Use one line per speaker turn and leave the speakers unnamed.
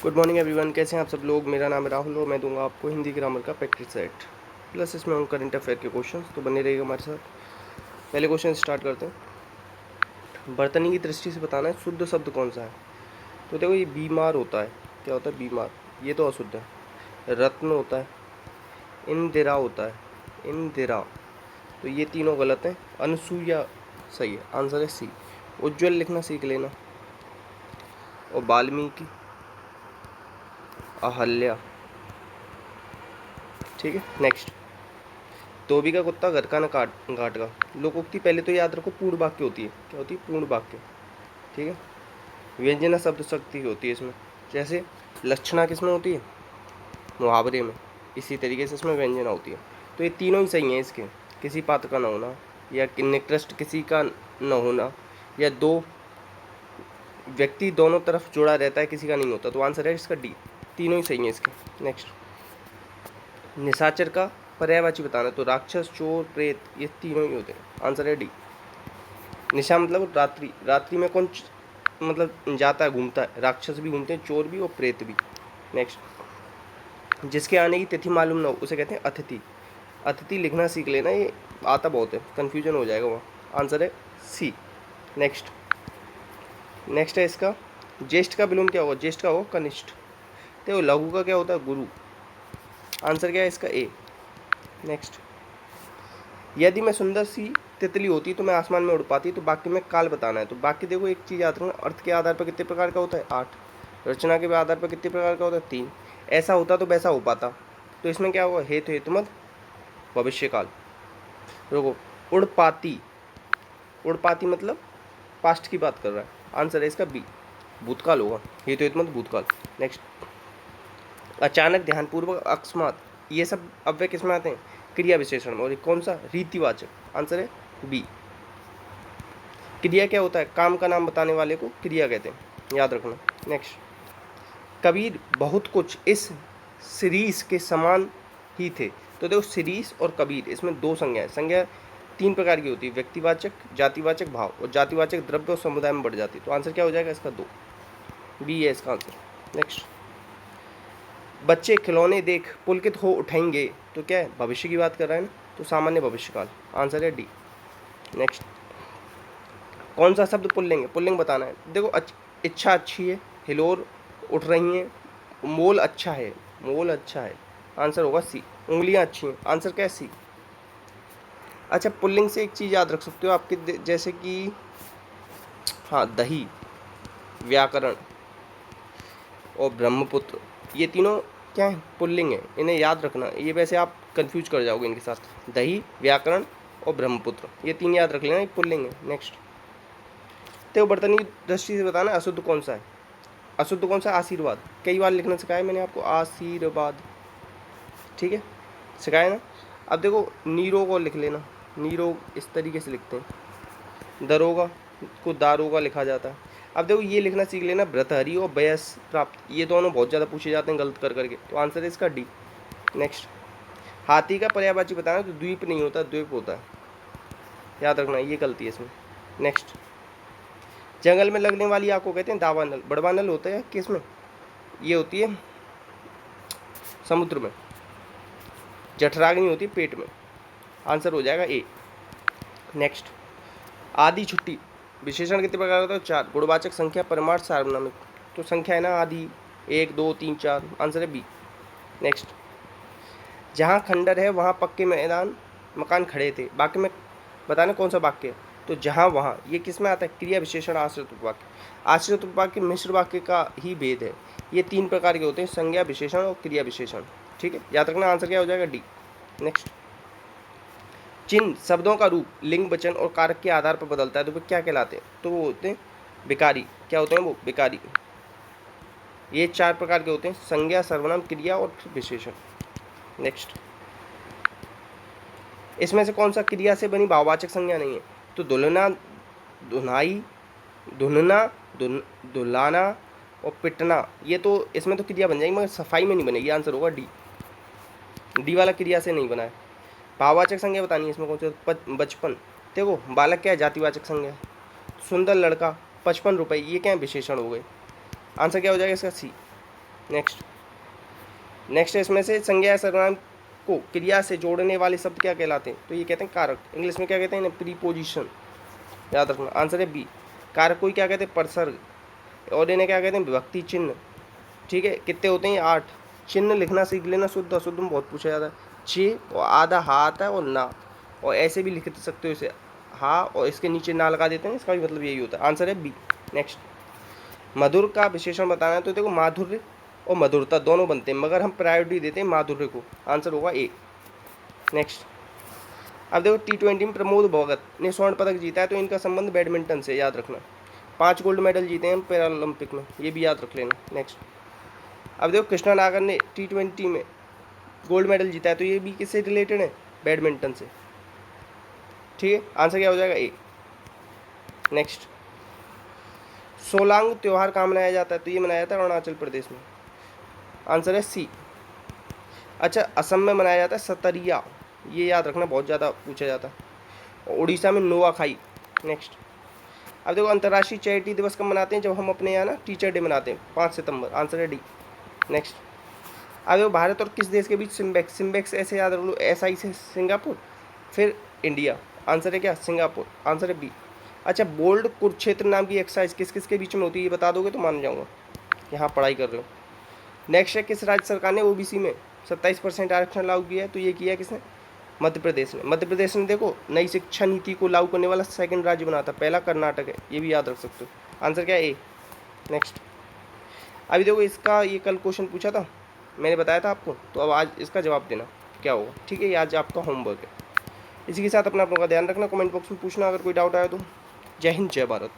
Good morning everyone, कैसे हैं आप सब लोग। मेरा नाम है राहुल और मैं दूंगा आपको हिंदी ग्रामर का प्रैक्टिस सेट प्लस इसमें हम करंट अफेयर के क्वेश्चंस, तो बने रहिएगा हमारे साथ। पहले क्वेश्चन स्टार्ट करते हैं। बर्तनी की दृष्टि से बताना है शुद्ध शब्द कौन सा है। तो देखो, ये बीमार होता है, क्या होता है बीमार, ये तो अशुद्ध है। रत्न होता है, इंदिरा होता है, इंदिरा, तो ये तीनों गलत हैं। अनसुईया सही है, आंसर है सी। उज्ज्वल लिखना सीख लेना। और वाल्मीकि, अहल्या, ठीक है। नेक्स्ट, धोबी का कुत्ता घर का न घाट का। लोकोक्ति पहले तो याद रखो पूर्ण वाक्य होती है। क्या होती है? पूर्ण वाक्य, ठीक है। व्यंजना शब्द शक्ति होती है इसमें। जैसे लक्षणा किसमें होती है? मुहावरे में। इसी तरीके से इसमें व्यंजना होती है। तो ये तीनों ही सही हैं इसके। किसी पात्र का न होना, या निकृष्ट किसी का न होना, या दो व्यक्ति दोनों तरफ जुड़ा रहता है किसी का नहीं होता। तो आंसर है इसका डी। तीनों ही सही हैं इसके। नेक्स्ट, निशाचर का पर्यायवाची बताना। तो राक्षस, चोर, प्रेत, ये तीनों ही होते हैं। आंसर है डी। निशा मतलब रात्रि। रात्रि में कौन मतलब जाता है, घूमता है? राक्षस भी घूमते हैं, चोर भी और प्रेत भी। नेक्स्ट, जिसके आने की तिथि मालूम ना हो उसे कहते हैं अतिथि। अतिथि लिखना सीख लेना, ये आता बहुत है, कन्फ्यूजन हो जाएगा वहाँ। आंसर है सी। नेक्स्ट, नेक्स्ट है इसका, ज्येष्ठ का विलोम क्या होगा? ज्येष्ठ का होगा कनिष्ठ। देखो, लघु का क्या होता है? गुरु। आंसर क्या है इसका? ए। नेक्स्ट, यदि मैं सुंदर सी तितली होती तो मैं आसमान में उड़ पाती। तो वाक्य में काल बताना है। तो वाक्य देखो, एक चीज़ याद रखना, अर्थ के आधार पर कितने प्रकार का होता है? 8। रचना के आधार पर कितने प्रकार का होता है? 3। ऐसा होता तो वैसा हो पाता। तो इसमें क्या होगा? हेतु, हेतुमत, भविष्यकाल। देखो, उड़ पाती, उड़ पाती मतलब पास्ट की बात कर रहा है। आंसर है इसका बी, भूतकाल होगा। हेतु, हेतुमत, भूतकाल। नेक्स्ट, अचानक, ध्यानपूर्वक, अकस्मात, ये सब अव्यय किसमें आते हैं? क्रिया विशेषण में। और ये कौन सा? रीतिवाचक। आंसर है बी। क्रिया क्या होता है? काम का नाम बताने वाले को क्रिया कहते हैं, याद रखना। नेक्स्ट, कबीर बहुत कुछ इस शिरीष के समान ही थे। तो देखो, शिरीष और कबीर, इसमें दो संज्ञा है। संज्ञा 3 प्रकार की होती है, व्यक्तिवाचक, जातिवाचक, भाव। और जातिवाचक द्रव्य और समुदाय में बढ़ जाती है। तो आंसर क्या हो जाएगा इसका? 2, बी है इसका आंसर। नेक्स्ट, बच्चे खिलौने देख पुलकित हो उठेंगे। तो क्या है? भविष्य की बात कर रहा है ना, तो सामान्य भविष्यकाल। आंसर है डी। नेक्स्ट, कौन सा शब्द पुल्लिंग है? पुल्लिंग बताना है। देखो, इच्छा अच्छी है, हिलोर उठ रही हैं, मोल अच्छा है, मोल अच्छा है। आंसर होगा सी। उंगलियां अच्छी हैं। आंसर क्या है? सी। अच्छा, पुल्लिंग से एक चीज़ याद रख सकते हो आपके, जैसे कि हाँ, दही, व्याकरण और ब्रह्मपुत्र, ये तीनों क्या है? पुल्लिंग है। इन्हें याद रखना। ये वैसे आप कंफ्यूज कर जाओगे इनके साथ। दही, व्याकरण और ब्रह्मपुत्र, ये 3 याद रख लेना, ये पुल्लिंग है। नेक्स्ट, तो बर्तनी की दृष्टि से बताना अशुद्ध कौन सा है। अशुद्ध कौन सा? आशीर्वाद। कई बार लिखना सिखाया मैंने आपको, आशीर्वाद, ठीक है, सिखाया ना। अब देखो, नीरोग को लिख लेना। नीरोग इस तरीके से लिखते हैं। दरोगा को दारोगा लिखा जाता है। अब देखो, ये लिखना सीख लेना, भृतहरि और वयस प्राप्त, ये दोनों बहुत ज़्यादा पूछे जाते हैं गलत कर करके। तो आंसर है इसका डी। नेक्स्ट, हाथी का पर्यायवाची बताना। तो द्वीप नहीं होता, द्वीप होता है, याद रखना, ये गलती है इसमें। नेक्स्ट, जंगल में लगने वाली आग को कहते हैं दावानल। बड़वानल होता है किस में? ये होती है समुद्र में। जठराग्नि होती है पेट में। आंसर हो जाएगा ए। नेक्स्ट, आदि छुट्टी, विशेषण कितने प्रकार होता है? 4। गुणवाचक, संख्या, परमार्थ, सार्वनामिक। तो संख्या है ना, आदि, 1, 2, 3, 4। आंसर है बी। नेक्स्ट, जहाँ खंडर है वहाँ पक्के मैदान मकान खड़े थे। वाक्य में बताना कौन सा वाक्य है? तो जहाँ वहाँ, ये किस में आता है? क्रिया विशेषण, आश्रित उपवाक्य। आश्रित उपवाक्य मिश्र वाक्य का ही भेद है। ये 3 प्रकार के होते हैं, संज्ञा विशेषण और क्रिया विशेषण, ठीक है, याद रखना। आंसर क्या हो जाएगा? डी। नेक्स्ट, चिन्ह शब्दों का रूप लिंग, वचन और कारक के आधार पर बदलता है, तो वे क्या कहलाते हैं? तो वो होते हैं विकारी। क्या होते हैं वो? विकारी। ये 4 प्रकार के होते हैं, संज्ञा, सर्वनाम, क्रिया और विशेषण। नेक्स्ट, इसमें से कौन सा क्रिया से बनी भाववाचक संज्ञा नहीं है? तो दुलना, धुनाई, धुनना, दुलाना और पिटना, ये तो इसमें तो क्रिया बन जाएगी, मगर सफाई में नहीं बनेगी। आंसर होगा डी। डी वाला क्रिया से नहीं बना है। भाववाचक संज्ञा बतानी है इसमें कौन सा? बचपन। देखो, बालक क्या है? जातिवाचक संज्ञा है। सुंदर लड़का, 55 रुपये, ये क्या है? विशेषण हो गए। आंसर क्या हो जाएगा इसका? सी। नेक्स्ट इसमें से संज्ञा या सर्वनाम को क्रिया से जोड़ने वाले शब्द क्या कहलाते हैं? तो ये कहते हैं कारक। इंग्लिश में क्या कहते हैं? प्रीपोजिशन, याद रखना। आंसर है बी। कारक को क्या कहते हैं? परसर्ग। और इन्हें क्या कहते हैं? विभक्ति चिन्ह। ठीक है, कितने होते हैं? 8। चिन्ह लिखना सीख लेना, शुद्ध अशुद्ध में बहुत पूछा जाता है। चे और आधा हा आता है और ना, और ऐसे भी लिख सकते हो इसे, हा और इसके नीचे ना लगा देते हैं, इसका भी मतलब यही होता है। आंसर है बी। नेक्स्ट, मधुर का विशेषण बताना है तो देखो माधुर्य और मधुरता दोनों बनते हैं, मगर हम प्रायोरिटी देते हैं माधुर्य को। आंसर होगा ए। नेक्स्ट, अब देखो T20 में प्रमोद भगत ने स्वर्ण पदक जीता है, तो इनका संबंध बैडमिंटन से, याद रखना। 5 गोल्ड मेडल जीते हैं पैरा ओलंपिक में, ये भी याद रख लेना। नेक्स्ट, अब देखो कृष्णा नागर ने T20 में गोल्ड मेडल जीता है, तो ये भी किससे रिलेटेड है? बैडमिंटन से। ठीक है, आंसर क्या हो जाएगा? ए। नेक्स्ट, सोलांग त्यौहार कहाँ मनाया जाता है? तो ये मनाया जाता है अरुणाचल प्रदेश में। आंसर है सी। अच्छा, असम में मनाया जाता है सतरिया, ये याद रखना, बहुत ज़्यादा पूछा जाता है। उड़ीसा में नोआखाई। नेक्स्ट, अब देखो अंतर्राष्ट्रीय चैरिटी दिवस कब मनाते हैं? जब हम अपने यहाँ ना टीचर डे मनाते हैं, 5 सितंबर। आंसर है डी। नेक्स्ट, अब देखो भारत और किस देश के बीच सिम्बेक्स ऐसे याद रख लो, SI से सिंगापुर, फिर इंडिया। आंसर है क्या? सिंगापुर। आंसर है बी। अच्छा, बोल्ड कुरुक्षेत्र नाम की एक्सरसाइज किस किस के बीच में होती है? ये बता दोगे तो मान जाऊँगा कि हाँ पढ़ाई कर रहे हो। नेक्स्ट है, किस राज्य सरकार ने OBC में 27% आरक्षण लागू किया है? तो ये किया किसने? मध्य प्रदेश ने। मध्य प्रदेश ने देखो नई शिक्षा नीति को लागू करने वाला सेकंड राज्य बना था, पहला कर्नाटक है, ये भी याद रख सकते हो। आंसर क्या है? ए। नेक्स्ट, अभी देखो इसका ये कल क्वेश्चन पूछा था, मैंने बताया था आपको, तो अब आज इसका जवाब देना क्या होगा। ठीक है, ये आज आपका होमवर्क है। इसी के साथ अपना आप लोगों का ध्यान रखना, कमेंट बॉक्स में पूछना अगर कोई डाउट आया तो। जय हिंद, जय भारत।